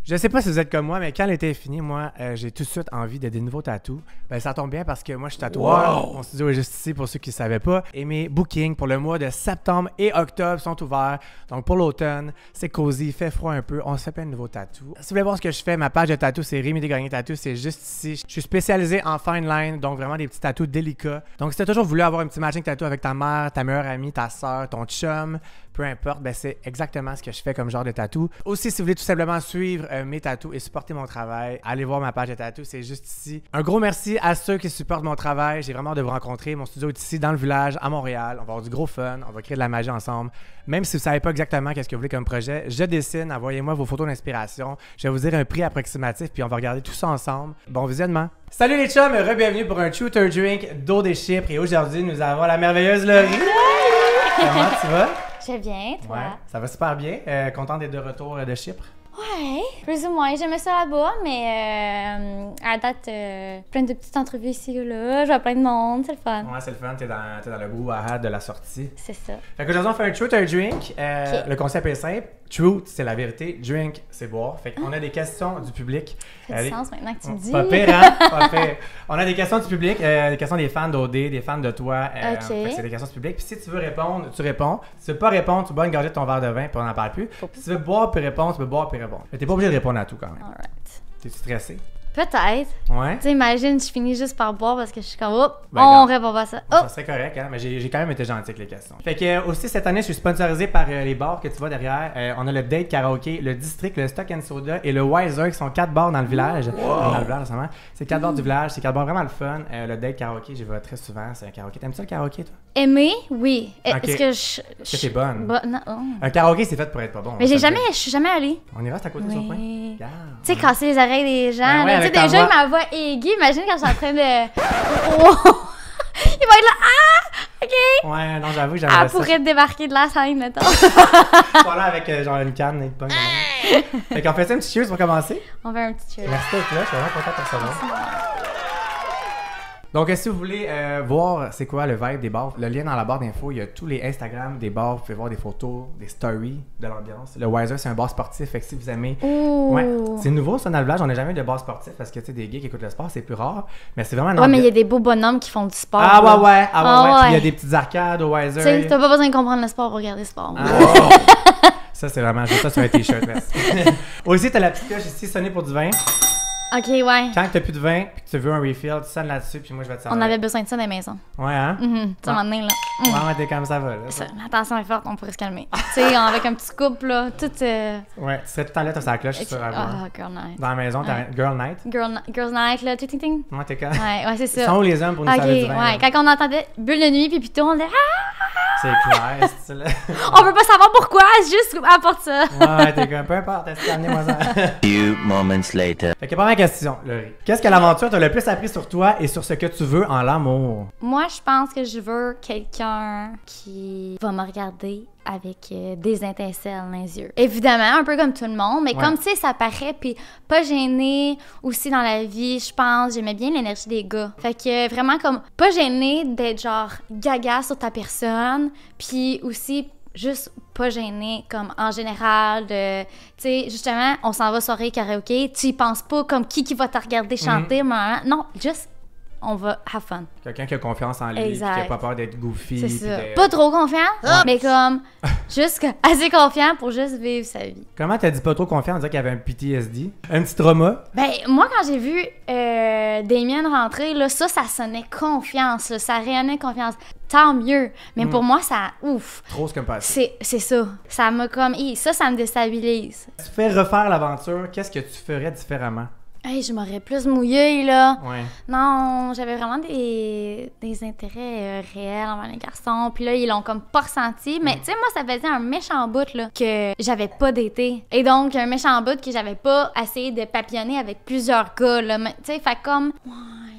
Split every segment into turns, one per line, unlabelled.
Je sais pas si vous êtes comme moi, mais quand l'été est fini, moi, j'ai tout de suite envie de des nouveaux tatous. Ben, ça tombe bien parce que moi, je suis tatoueur. Mon studio est juste ici pour ceux qui ne savaient pas. Et mes bookings pour le mois de septembre et octobre sont ouverts. Donc, pour l'automne, c'est cosy, il fait froid un peu. On se fait plein de nouveaux tatous. Si vous voulez voir ce que je fais, ma page de tatou, c'est Rémi Desgagnés Tatou. C'est juste ici. Je suis spécialisé en fine line, donc vraiment des petits tatous délicats. Donc, si tu as toujours voulu avoir un petit matching tatou avec ta mère, ta meilleure amie, ta soeur, ton chum, peu importe, ben c'est exactement ce que je fais comme genre de tatou. Aussi, si vous voulez tout simplement suivre mes tatous et supporter mon travail, allez voir ma page de tatou, c'est juste ici. Un gros merci à ceux qui supportent mon travail. J'ai vraiment hâte de vous rencontrer. Mon studio est ici dans le village, à Montréal. On va avoir du gros fun, on va créer de la magie ensemble. Même si vous ne savez pas exactement qu'est-ce que vous voulez comme projet, je dessine, envoyez-moi vos photos d'inspiration. Je vais vous dire un prix approximatif, puis on va regarder tout ça ensemble. Bon visionnement! Salut les chums, re-bienvenue pour un Shooter Drink d'eau des Chypres. Et aujourd'hui, nous avons la merveilleuse Laurie. Comment tu vas?
Je vais bien, toi?
Ouais, ça va super bien. Contente d'être de retour de Chypre?
Ouais, plus ou moins. J'aimais ça là-bas, mais à date, plein de petites entrevues ici ou là. Je vois plein de monde, c'est le fun.
Ouais, c'est le fun. T'es dans le brouhaha de la sortie.
C'est ça.
Fait qu'aujourd'hui, on fait un Truth or Drink. Le concept est simple. Truth, c'est la vérité. Drink, c'est boire. Fait qu'on a des questions du public.
Ça fait du sens maintenant que tu me dis.
Pas pire, hein? Pas pire. On a des questions du public, des questions des fans d'OD, des fans de toi. Fait que c'est des questions du public. Puis si tu veux répondre, tu réponds. Si tu veux pas répondre, tu bois une gorgée de ton verre de vin, puis on n'en parle plus. Si tu veux boire puis répondre, tu peux boire puis répondre. Mais t'es pas obligé de répondre à tout quand même.
Alright.
T'es-tu stressé?
Peut-être.
Ouais.
Tu sais, imagine, je finis juste par boire parce que je suis comme, oh,
Ben,
on
regarde.
répond pas à ça.
Ça
Oh!
serait correct, hein? Mais j'ai quand même été gentil avec les questions. Fait que aussi, cette année, je suis sponsorisé par les bars que tu vois derrière. On a le Date Karaoke, le District, le Stock and Soda et le Wiser, qui sont 4 bars dans le village. Dans le village, récemment. C'est 4 bars du village, c'est 4 bars vraiment le fun. Le Date Karaoke, j'y vais très souvent. C'est un karaoké. T'aimes ça le karaoké, toi?
Aimer, oui.
Ok.
Est-ce que
Est-ce que t'es bonne?
Non. Oh.
Un karaoké, c'est fait pour être pas bon.
Mais je suis jamais allée.
On ira, c'est à côté sur le point.
Oui.
Regarde.
Tu sais, casser les oreilles des gens.
Ben ouais,
là, tu sais,
avec ta
déjà,
voix.
ma voix aiguë. Imagine quand je suis en train de. Oh! Il va être là. Ah! OK.
Ouais, non, j'avoue, j'aimerais
Elle
ça.
pourrait débarquer de la scène, mettons.
Pas là avec genre une canne et de pogne. Fait qu'on fait ça un petit cheers pour commencer.
On fait un petit cheers.
Merci d'être là, je suis vraiment content de te recevoir. Donc, si vous voulez voir c'est quoi le vibe des bars, le lien dans la barre d'infos, il y a tous les Instagram des bars, vous pouvez voir des photos, des stories de l'ambiance. Le Wiser, c'est un bar sportif, fait que si vous aimez...
Ouh.
Ouais, c'est nouveau ça dans le village, on n'a jamais eu de bar sportif parce que tu sais, des gays qui écoutent le sport, c'est plus rare, mais c'est vraiment...
Ouais, mais il y a des beaux bonhommes qui font du sport.
Ah
là.
ouais. Puis il y a
ouais.
des petites arcades au Wiser.
Tu sais, t'as pas besoin de comprendre le sport pour regarder le sport.
Ah. Ça, c'est vraiment juste ça sur un t-shirt, merci. Aussi, t'as la petite cloche ici, sonner pour du vin.
OK, ouais.
Quand t'as plus de vin, puis que tu veux un refill, tu sonnes là-dessus, puis moi, je vais te servir.
On avait besoin de ça dans les maisons.
Ouais, hein?
Tu sais, à un moment donné, là.
Ouais, t'es comme ça va, là.
Ça, l'attention est forte, on pourrait se calmer. Tu sais, avec un petit couple, là, tout...
Ouais, tu serais tout le temps là, t'as sa cloche, sur la voix.
Ah, girl night.
Dans la maison, t'as Girl Night.
Girls night, là, ting, ting, ting.
Ouais, t'es comme...
Ouais, c'est ça.
Ils sont où les hommes pour nous
OK,
servir du vin?
ouais.
là?
Quand on entendait bulle de nuit, puis plutôt, on disait « Ah!
C'est clair, c'est là.
On veut pas savoir pourquoi, juste apporte ça. »
Ouais, t'es comme, peu importe, est-ce que amenez-moi ça?
Few moments later.
Fait que première question, Laurie. Qu'est-ce que l'aventure t'a le plus appris sur toi et sur ce que tu veux en l'amour?
Moi, je pense que je veux quelqu'un qui va me regarder avec des étincelles dans les yeux. Évidemment, un peu comme tout le monde, mais
Ouais.
comme, tu sais, ça paraît, puis pas gêné aussi dans la vie, je pense. J'aimais bien l'énergie des gars. Fait que vraiment comme, pas gêné d'être genre gaga sur ta personne, puis aussi juste pas gêné comme en général de, tu sais, justement, on s'en va soirée karaoké, tu y penses pas comme qui va te regarder chanter, non, juste on va have fun.
Quelqu'un qui a confiance en lui,
Exact.
qui a pas peur d'être goofy.
C'est
puis
ça.
de-
Pas trop confiant, mais comme juste assez confiant pour juste vivre sa vie.
Comment t'as dit pas trop confiant? On dirait qu'il y avait un PTSD. Un petit trauma.
Ben, moi, quand j'ai vu Damien rentrer, là, ça sonnait confiance, là, ça rayonnait confiance. Tant mieux. Mais pour moi, ça, ouf.
Trop, c'est comme passé.
C'est ça. Ça m'a comme, ça me déstabilise.
Si tu fais refaire l'aventure, qu'est-ce que tu ferais différemment?
Hey, je m'aurais plus mouillée, là.
Ouais.
Non, j'avais vraiment des intérêts réels envers les garçons. Puis là, ils l'ont comme pas ressenti. Mais tu sais, moi, ça faisait un méchant bout, là, que j'avais pas d'été. Et donc, un méchant bout que j'avais pas essayé de papillonner avec plusieurs gars, là. Tu sais, fait comme... Ouais.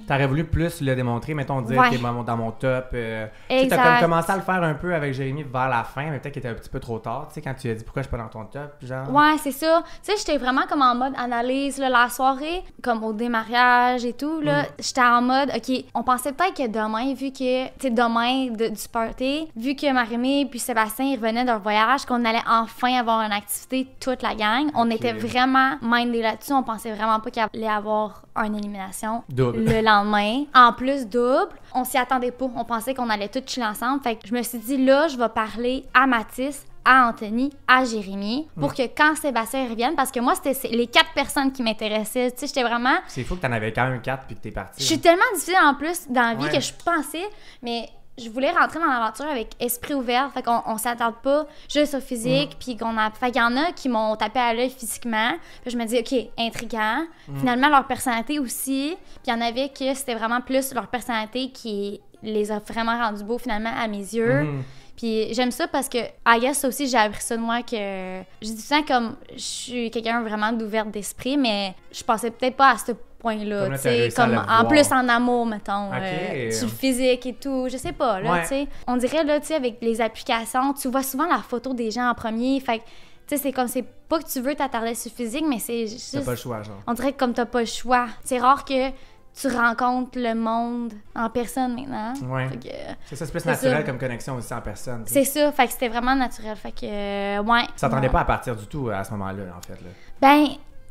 T'aurais voulu plus le démontrer, mettons, dire
Ouais.
t'es dans mon top. Tu sais,
Exact.
t'as comme commencé à le faire un peu avec Jérémy vers la fin, mais peut-être qu'il était un petit peu trop tard, tu sais, quand tu as dit pourquoi je suis pas dans ton top, genre.
Ouais, c'est ça. Tu sais, j'étais vraiment comme en mode analyse, là, la soirée, comme au démariage et tout, là. J'étais en mode, OK, on pensait peut-être que demain, vu que, tu sais, demain du party, vu que Marie-Mé puis Sébastien, ils revenaient d'un voyage, qu'on allait enfin avoir une activité, toute la gang. On était vraiment mindés là-dessus. On pensait vraiment pas qu'il allait avoir une élimination
Double.
le lendemain. En plus, double. On s'y attendait pas. On pensait qu'on allait tous chiller ensemble. Fait que je me suis dit, là, je vais parler à Mathis, à Anthony, à Jérémy, pour que quand Sébastien revienne, parce que moi, c'était les 4 personnes qui m'intéressaient. Tu sais, j'étais vraiment...
C'est fou que t'en avais quand même 4 puis que t'es parti.
Je suis tellement difficile en plus dans la vie
Ouais.
que je pensais, mais je voulais rentrer dans l'aventure avec esprit ouvert. Fait qu'on s'attarde pas juste au physique, puis qu'on a... Fait qu'il y en a qui m'ont tapé à l'œil physiquement. Puis je me dis, OK, intriguant. Finalement, leur personnalité aussi. Puis il y en avait que c'était vraiment plus leur personnalité qui les a vraiment rendus beaux finalement à mes yeux. Puis j'aime ça parce que, I guess, ça aussi, j'ai appris ça de moi que... Je dis tout le temps comme, je suis quelqu'un vraiment d'ouverte d'esprit, mais je pensais peut-être pas à ce point-là,
Comme là,
tu
t'as
sais,
réussi à
comme
le
en
voir.
plus en amour, mettons,
Ok.
sur le physique et tout, je sais pas, là,
Ouais.
tu sais. On dirait, là, tu sais, avec les applications, tu vois souvent la photo des gens en premier, fait que, tu sais, c'est comme, c'est pas que tu veux t'attarder sur le physique, mais c'est juste...
T'as pas le choix, genre.
On dirait que comme t'as pas le choix. C'est rare que tu rencontres le monde en personne maintenant.
Ouais.
Fait que,
C'est plus
c'est
naturel
ça.
comme connexion aussi en personne. tu sais.
c'est ça, fait que c'était vraiment naturel. Fait que, ouais.
Tu t'attendais
Ouais.
pas à partir du tout à ce moment-là, en fait. Là.
Ben,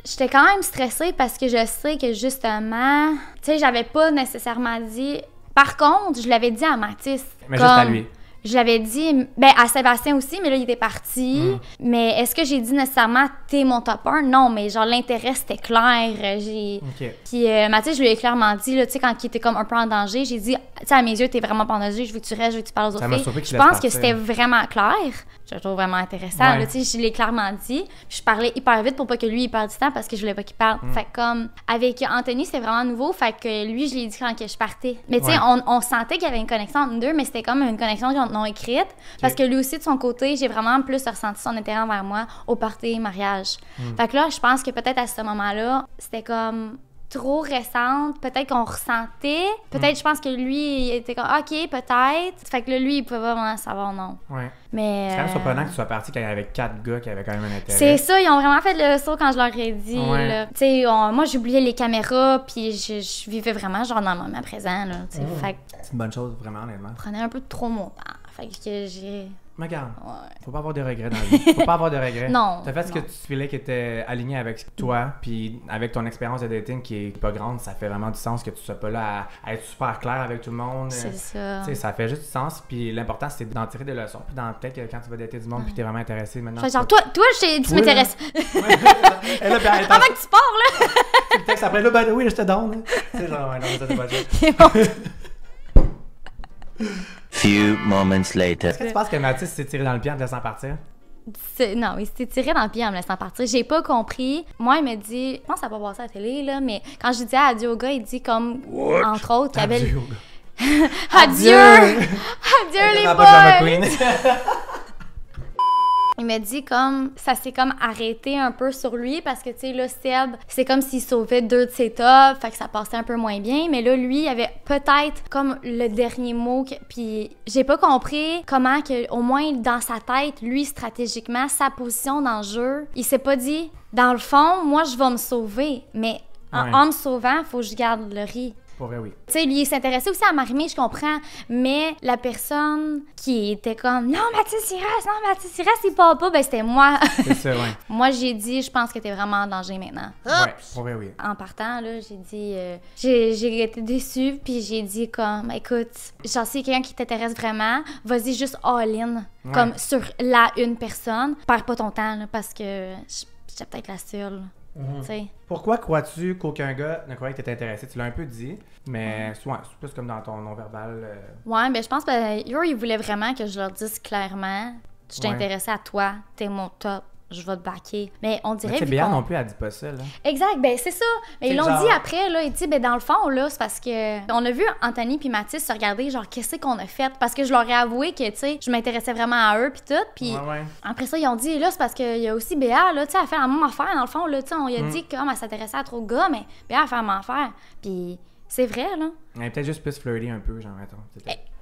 j'étais quand même stressée parce que je sais que justement, tu sais, j'avais pas nécessairement dit. Par contre, je l'avais dit à Mathis.
Mais juste à lui.
Je l'avais dit, ben à Sébastien aussi, mais là, il était parti. Mais est-ce que j'ai dit nécessairement, t'es mon top 1? Non, mais genre, l'intérêt, c'était clair.
OK.
Puis Mathis, je lui ai clairement dit, là, tu sais, quand il était comme un peu en danger, j'ai dit, tu sais, à mes yeux, t'es vraiment pas en danger, je veux que tu restes, je veux que tu parles aux
Ça
autres
m'a
filles.
surpris qu'il
Je
laisse
pense que
partir.
c'était vraiment clair. Je le trouve vraiment intéressant,
Ouais.
là, tu sais, je l'ai clairement dit. Puis je parlais hyper vite pour pas que lui, il perde du temps parce que je voulais pas qu'il parle. Fait que comme, avec Anthony, c'était vraiment nouveau, fait que lui, je l'ai dit quand que je partais. Mais tu sais,
Ouais.
on sentait qu'il y avait une connexion entre nous deux, mais c'était comme une connexion non écrite. Parce que lui aussi, de son côté, j'ai vraiment plus ressenti son intérêt envers moi au party, mariage. Fait que là, je pense que peut-être à ce moment-là, c'était comme trop récente. Peut-être qu'on ressentait. Peut-être, je pense que lui, il était comme, OK, peut-être. Fait que là, lui, il pouvait pas vraiment savoir non.
Ouais.
Mais.
C'est quand même surprenant que tu sois parti quand il y avait 4 gars qui avaient quand même un intérêt.
C'est ça, ils ont vraiment fait le saut quand je leur ai dit.
Ouais.
là. Tu sais, moi, j'oubliais les caméras, puis je vivais vraiment genre dans le moment présent. Là, tu sais. Fait que
C'est une bonne chose, vraiment, honnêtement.
je prenais un peu trop mon temps. Fait que j'ai.
Mais regarde,
Ouais.
faut pas avoir de regrets dans la vie. Faut pas avoir de regrets.
Non,
T'as fait ce que
non.
tu filais qui était aligné avec toi, puis avec ton expérience de dating qui est pas grande, ça fait vraiment du sens que tu sois pas là à être super clair avec tout le monde.
C'est ça.
Tu sais, ça fait juste du sens, puis l'important c'est d'en tirer des leçons. Puis peut-être que quand tu vas dater du monde, puis t'es vraiment intéressé maintenant.
Fait genre, toi, tu
Toi,
m'intéresses.
Et là, puis elle est
Avant que tu pars, là!
le texte après, là, ben oui, là, je te donne. Tu sais, genre, ouais, non, ça c'est pas juste.
C'est bon.
Few moments later.
Est-ce que tu penses que Mathis s'est tiré dans le pied en te laissant partir?
Non, il s'était tiré dans le pied en me laissant partir. J'ai pas compris. Moi, il me dit, je pense que ça va pas passer à la télé, là, mais quand je disais adieu au gars, il dit comme, entre autres, qu'il y avait...
Adieu.
Adieu! Adieu, les
Tellement pas drama
boys!
queen.
Il m'a dit comme, ça s'est comme arrêté un peu sur lui parce que, tu sais, là, Seb, c'est comme s'il sauvait 2 de ses tops, fait que ça passait un peu moins bien. Mais là, lui, il avait peut-être comme le dernier mot. Puis j'ai pas compris comment que, au moins dans sa tête, lui, stratégiquement, sa position dans le jeu, il s'est pas dit, dans le fond, moi, je vais me sauver. Mais
Ouais.
en me sauvant, faut que je garde le riz.
Pour vrai, oui.
Tu sais, lui, il s'intéressait aussi à Marie-Mé, je comprends, mais la personne qui était comme « Non, Mathis, il reste, il part pas », ben c'était moi.
C'est ça, ouais.
Moi, j'ai dit « Je pense que t'es vraiment en danger maintenant. »
Ouais, pour vrai, oui.
En partant, là, j'ai dit... j'ai été déçue, puis j'ai dit comme « Écoute, genre, si quelqu'un qui t'intéresse vraiment, vas-y juste all-in,
Ouais.
comme sur une personne. Perds pas ton temps, là, parce que j'étais peut-être la seule, tu sais.
Pourquoi crois-tu qu'aucun gars ne croyait que t'étais intéressé? Tu l'as un peu dit, mais souvent, c'est plus comme dans ton non-verbal.
Ouais, ben je pense que eux, ils voulaient vraiment que je leur dise clairement, je t'ai
Ouais.
intéressé à toi, t'es mon top, je vais te backer. Mais on
Mais
dirait
tu sais,
vu
Béa
qu'on-
non plus, elle dit pas ça, là.
Exact, ben c'est ça. Mais
C'est
ils l'ont
genre-
dit après, là, ils disent, ben dans le fond, là, c'est parce que on a vu Anthony puis Mathis se regarder, genre, qu'est-ce qu'on a fait? Parce que je leur ai avoué que, tu sais, je m'intéressais vraiment à eux puis tout, puis
Ouais, ouais.
après ça, ils ont dit, là, c'est parce qu'il y a aussi Béa, là, tu sais, elle fait la même affaire, dans le fond, là, tu sais, on lui a dit comme elle s'intéressait à trop de gars, mais Béa, elle fait la même affaire. Puis C'est vrai, là.
Elle est peut-être juste plus flirty un peu, genre, mettons.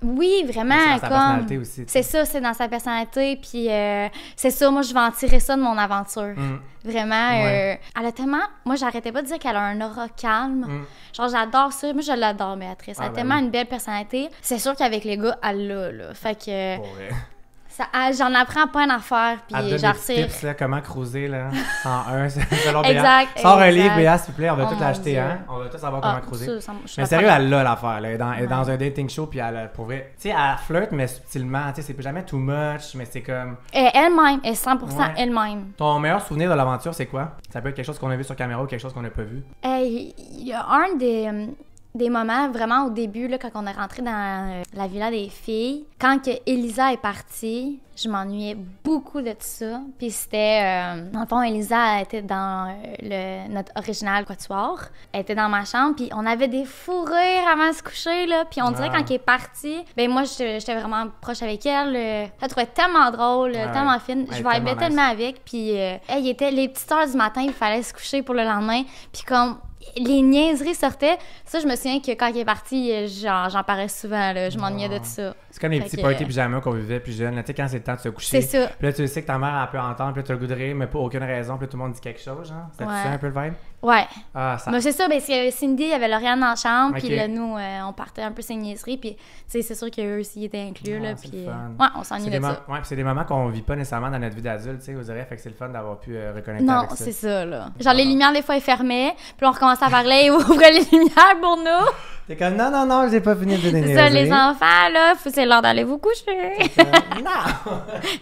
Oui, vraiment,
C'est dans sa
comme...
personnalité aussi.
C'est ça, c'est dans sa personnalité, puis c'est ça, moi, je vais en tirer ça de mon aventure. Vraiment,
Ouais.
elle a tellement... Moi, j'arrêtais pas de dire qu'elle a un aura calme. Genre, j'adore ça. Moi, je l'adore, Béatrice. Elle a tellement une belle personnalité. C'est sûr qu'avec les gars, elle l'a, là. Fait que...
Pour vrai.
J'en apprends pas une affaire,
Elle
puis
donne
j'en
des petits
retire.
tips, là, comment cruiser, là, 101, selon Béa.
Exact,
Sors un
exact.
livre, Béa, s'il te plaît, on va
Oh
tout
mon
l'acheter,
Dieu.
hein? On va tout savoir comment cruiser.
Ça, je suis
Mais
pas
sérieux,
folle.
elle l'a l'affaire, là. Elle est dans un dating show, puis elle, pour vrai, tu sais, elle flirte, mais subtilement, tu sais, c'est jamais too much, mais c'est comme...
Elle-même, elle est 100%
Ouais.
elle-même.
Ton meilleur souvenir de l'aventure, c'est quoi? Ça peut être quelque chose qu'on a vu sur caméra ou quelque chose qu'on n'a pas vu.
Il y a un des moments, vraiment au début, là, quand on est rentré dans la villa des filles, quand que Elisa est partie, je m'ennuyais beaucoup de ça. Puis c'était... dans le fond, Elisa était dans notre original quatuor. Elle était dans ma chambre, puis on avait des fous rires avant de se coucher, là. Puis on dirait
Ah.
quand elle est partie, ben moi, j'étais vraiment proche avec elle. Je la trouvais tellement drôle,
Ouais.
tellement fine.
Elle
Je
est tellement
vibais
nice.
tellement avec. Puis il était les petites heures du matin, il fallait se coucher pour le lendemain. Puis comme... les niaiseries sortaient. Ça, je me souviens que quand il est parti, j'en parlais souvent, là. Je m'ennuyais de ça.
C'est comme les
Fait
petits
que-
parties pyjama qu'on vivait plus jeune. là. Tu sais, quand c'est le temps de se coucher.
C'est ça.
Puis là, tu sais que ta mère, elle peut entendre, puis là, tu as le goût de rire, mais pour aucune raison. Puis là, tout le monde dit quelque chose, genre. C'est
Ouais.
ça un peu le vibe?
Ouais.
Ah, ça.
Mais c'est ça, parce que Cindy, il y avait Lauriane dans la chambre,
Ok.
puis là, nous, on partait un peu ses niaiseries, puis tu sais, c'est sûr qu'eux aussi étaient inclus,
Ah,
là,
c'est
puis
le fun.
ouais, on
C'est
s'ennuie
des,
de ça.
ouais, puis c'est des moments qu'on vit pas nécessairement dans notre vie d'adulte, tu sais, vous direz, fait que c'est le fun d'avoir pu reconnecter
Non,
avec ça.
c'est ça, là. Genre, les lumières, des fois, elles fermaient, puis on recommençait à parler, ils ouvraient les lumières pour nous.
T'es comme, non, j'ai pas fini de
C'est
donner
ça, les enfants, là, c'est l'heure d'aller vous coucher.
Non!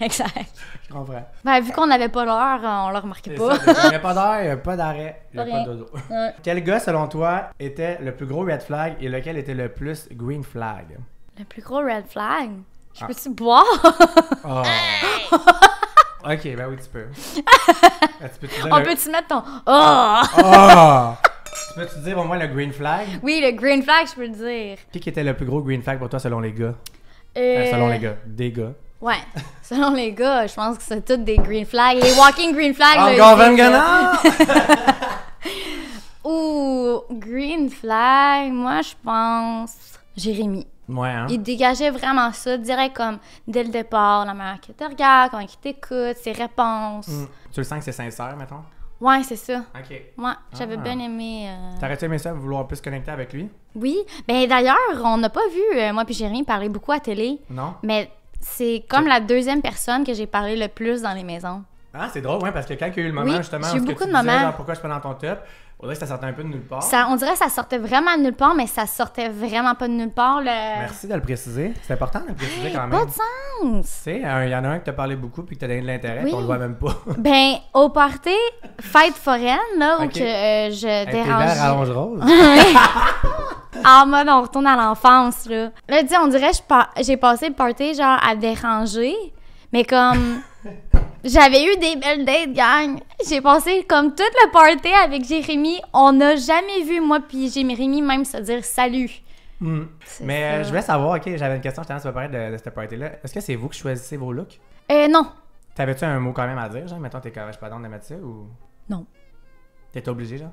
Exact.
Je comprends.
Ben, vu qu'on n'avait pas l'heure, on le remarquait
C'est
pas.
ça, il n'y a pas d'heure, il n'y a pas d'arrêt, il n'y a
Pas
pas
rien.
de dodo.
Ouais.
Quel gars, selon toi, était le plus gros red flag et lequel était le plus green flag?
Le plus gros red flag. Je
Ah.
peux-tu boire?
Oh. Ok, ben oui, tu peux. Tu peux te dire
On
le...
peut-tu mettre ton... Oh!
Oh! Tu peux te dire au moins le green flag?
Oui, le green flag, je peux le dire.
Qui était le plus gros green flag pour toi selon les gars?
Euh,
Selon les gars. Des gars.
Ouais. Selon les gars, je pense que c'est tous des green flags. Les walking green flags. là,
Encore
ils disent,
20
là.
gars!
Ouh, green flag, moi, je pense... Jérémy.
Ouais, hein?
Il dégageait vraiment ça, direct comme dès le départ, la manière qu'il te regarde, comment il t'écoute, ses réponses.
Tu le sens que c'est sincère, mettons?
Ouais, c'est ça.
Ok.
Moi, j'avais
Ah.
bien aimé...
T'aurais-tu aimé ça, vouloir plus connecter avec lui?
Oui. Ben d'ailleurs, on n'a pas vu, moi puis Jérémy, parler beaucoup à télé,
Non?
mais c'est comme la deuxième personne que j'ai parlé le plus dans les maisons.
Ah, c'est drôle, ouais, parce que quand il y a eu le moment,
Oui,
justement,
j'ai eu
où ce que
beaucoup
tu
de
disais,
moments.
genre, pourquoi je suis pas dans ton top, on dirait que ça sortait un peu de nulle part.
Ça, on dirait que ça sortait vraiment de nulle part, mais ça sortait vraiment pas de nulle part.
Merci de le préciser. C'est important de le préciser quand même.
Pas de
Tu
sens!
sais, il y en a un qui t'a parlé beaucoup puis qui t'a donné de l'intérêt,
Oui.
puis on le voit même pas.
Ben, au party, fête foraine, là, où
Ok.
que je
Avec tes verres
dérangeais.
rallonge rose.
En mode, on retourne à l'enfance, là. Là, tu sais, on dirait que j'ai passé le party, genre, à déranger, mais comme... J'avais eu des belles dates, gang. J'ai passé comme tout le party avec Jérémy. On n'a jamais vu, moi puis Jérémy, même se dire salut.
Hmm.
C'est
Mais
ça.
je voulais savoir, ok, j'avais une question, je t'en parler de cette party-là. Est-ce que c'est vous qui choisissez vos looks?
Non.
T'avais-tu un mot quand même à dire, genre, mettons, t'es correct, pas de mettre ça ou.
Non.
T'étais obligé, genre?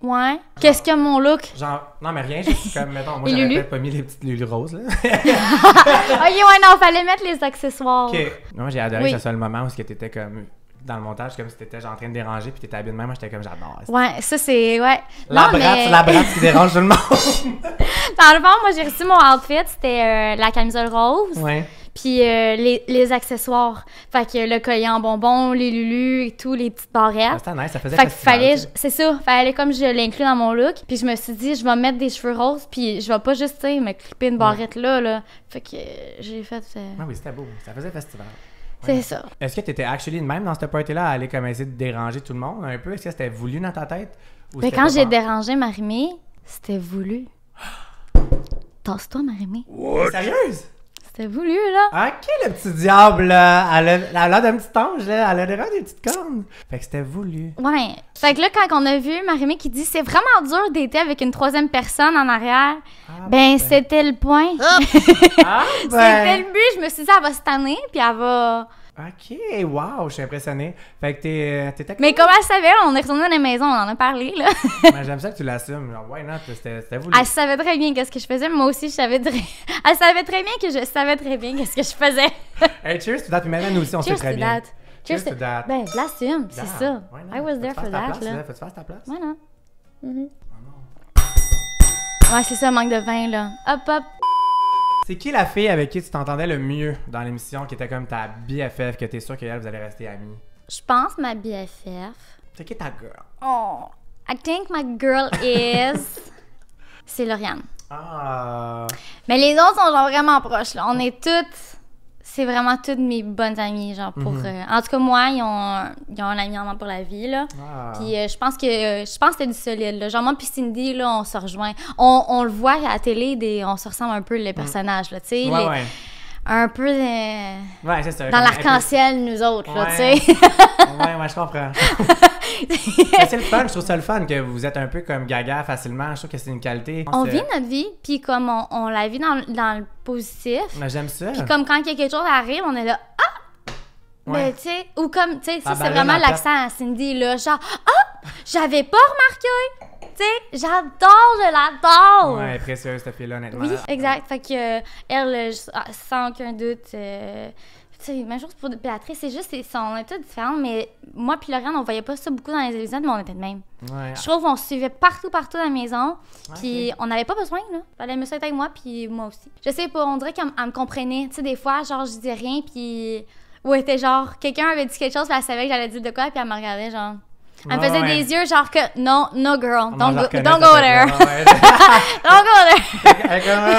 Ouais. Qu'est-ce que mon look?
Genre, non, mais rien, juste comme, mettons, moi,
Et
j'avais
Lulu?
peut-être pas mis les petites Lulu roses, là.
Ok, ouais, non, fallait mettre les accessoires.
Ok. Moi, j'ai adoré
Oui.
que ce soit le moment où t'étais comme. Dans le montage, comme si t'étais genre en train de déranger, puis t'étais habillé de même. Moi, j'étais comme, j'adore.
Ouais, ça c'est... Ouais.
La
Non,
bratte,
mais-
la bratte qui dérange tout le monde.
Dans le fond, moi, j'ai reçu mon outfit. C'était la camisole rose.
Ouais.
Puis les accessoires. Fait que le collier en bonbons, les lulus et tout, les petites
Ah,
barrettes.
c'était nice, ça faisait
Fait que
festival,
fallait,
tu sais.
c'est ça, fallait comme je l'inclus dans mon look. Puis je me suis dit, je vais mettre des cheveux roses, puis je vais pas juste, tu sais, me clipper une barrette là. Fait que j'ai fait...
Ah oui, c'était beau. Ça faisait festival.
c'est ça.
Est-ce que t'étais actually de même dans cette party-là à aller comme essayer de déranger tout le monde un peu? Est-ce que c'était voulu dans ta tête? Ou
Mais
c'était
quand
pas
j'ai
peur?
dérangé Marimé, c'était voulu. Tasse-toi, Marimé.
T'es sérieuse?
C'était voulu, là.
Ok, le petit diable, là. Elle a l'air d'un petit ange, là. Elle a l'air des petites cornes. Fait que c'était voulu.
Ouais. Fait que là, quand on a vu Marimé qui dit « C'est vraiment dur d'être avec une troisième personne en arrière ben, c'était le point.
Ah,
C'était le but. Je me suis dit, elle va se tanner, puis elle va
OK, wow, je suis impressionné. Fait que t'étais...
Mais comment elle savait? On est retourné dans la maison, on en a parlé, là.
Ben, j'aime ça que tu l'assumes. Genre, why not? C'était voulu.
Elle savait très bien qu'est-ce que je faisais. Moi aussi, je savais très... Elle savait très bien que je savais très bien qu'est-ce que je faisais.
Hey, cheers to that. Puis maintenant, nous aussi, on sait très bien.
Cheers to that. Ben, je l'assume, c'est ça. I was there for that, là.
Faut-tu faire ta place?
Voilà. Ouais, c'est ça, manque de vin, là. Hop, hop.
C'est qui la fille avec qui tu t'entendais le mieux dans l'émission, qui était comme ta BFF, que t'es sûr qu'elle, vous allez rester amis?
Je pense ma BFF.
C'est qui ta girl?
Oh, I think my girl is... C'est Lauriane.
Ah...
Mais les autres sont genre vraiment proches, là. On est toutes... C'est vraiment toutes mes bonnes amies, genre pour... En tout cas, moi, ils ont un ami en moi pour la vie, là.
Ah.
Puis je pense que c'était du solide, là. Genre moi puis Cindy, là, on se rejoint. On le voit à la télé, on se ressemble un peu, les personnages, là, tu sais.
Ouais.
Un peu
Ouais, c'est ça.
dans l'arc-en-ciel, nous autres, là, tu sais.
ouais, je comprends. Mais c'est le fun, je trouve ça le fun que vous êtes un peu comme gaga facilement. Je trouve que c'est une qualité.
On vit notre vie, puis comme on la vit dans le positif.
Mais j'aime ça.
Puis comme quand quelque chose arrive, on est là, ah!
Ouais.
Mais tu sais, ou comme, tu sais, ça,
Ah,
c'est
ben,
vraiment
là,
l'accent à Cindy, là, genre, ah! J'avais pas remarqué! Tu sais, je l'adore!
Ouais, précieuse, cette fille-là, honnêtement.
Oui, exact. Fait que, elle, sans aucun doute, tu sais, même chose pour Béatrice, c'est juste, on est tous différents, mais moi puis Lauriane, on voyait pas ça beaucoup dans les épisodes, mais on était de même.
Ouais.
Je trouve qu'on se suivait partout dans la maison, puis on n'avait pas besoin, là. Elle aimait ça être avec moi, puis moi aussi. Je sais pas, on dirait qu'elle me comprenait. Tu sais, des fois, genre, je disais rien, puis... Ou elle était genre, quelqu'un avait dit quelque chose, puis elle savait que j'allais dire de quoi, puis elle me regardait, genre... Elle me faisait des yeux, genre que, no girl, don't go there. Don't go there.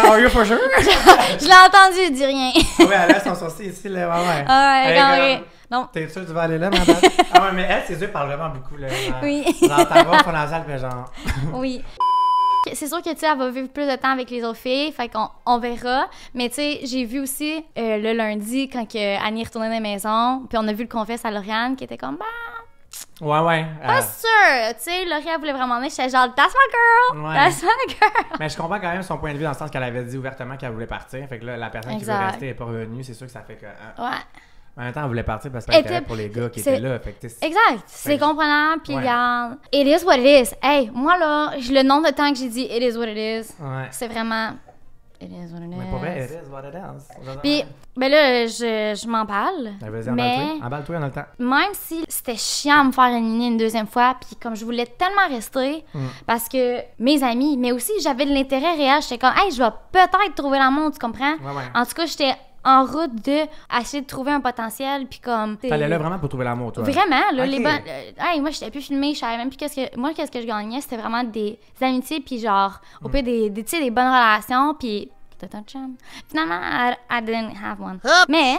Are you for sure?
Je l'ai entendu, elle dit rien.
Ouais, elle a son sourcil ici, là, ouais.
Ah ouais, non.
T'es sûr que tu vas aller là, madame? Ah ouais, mais elle, ses yeux parlent vraiment beaucoup, là.
Oui.
Dans ta voix fonasale, mais genre...
Oui. C'est sûr que, tu sais, elle va vivre plus de temps avec les autres filles, fait qu'on verra. Mais, tu sais, j'ai vu aussi le lundi, quand Annie est retournée dans la maison, puis on a vu le confesse à Lauriane, qui était comme, bah...
Ouais.
Pas sûr! Tu sais, Laurie, elle voulait vraiment venir. J'étais genre, that's my girl!
Ouais.
That's my girl!
Mais je comprends quand même son point de vue dans le sens qu'elle avait dit ouvertement qu'elle voulait partir. Fait que là, la personne qui veut rester n'est pas revenue. C'est sûr que ça fait que...
Ouais.
En même temps, elle voulait partir parce que c'était intérêt pour les gars qui étaient là. Fait que
exact. C'est comprenant. Puis regarde, it is what it is. Hey, moi là, le nombre de temps que j'ai dit it is what it is, c'est vraiment it is what it is.
Mais pour vrai, it is what it is.
Puis, ben là, je m'emballe.
Vas-y,
mais
emballe-toi, on a le temps.
même si c'était chiant de me faire éliminer une deuxième fois, puis comme je voulais tellement rester, parce que mes amis, mais aussi j'avais de l'intérêt réel, j'étais comme, hey, je vais peut-être trouver l'amour, tu comprends?
Ouais.
En tout cas, j'étais en route de essayer de trouver un potentiel, puis comme...
T'allais là vraiment pour trouver l'amour, toi?
Vraiment, là,
okay.
les bonnes... hey, moi, j'étais plus filmée, je savais même plus qu'est-ce que je gagnais, c'était vraiment des amitiés, puis genre, au pire, tu sais, des bonnes relations, puis... Finalement, I didn't have one. Mais...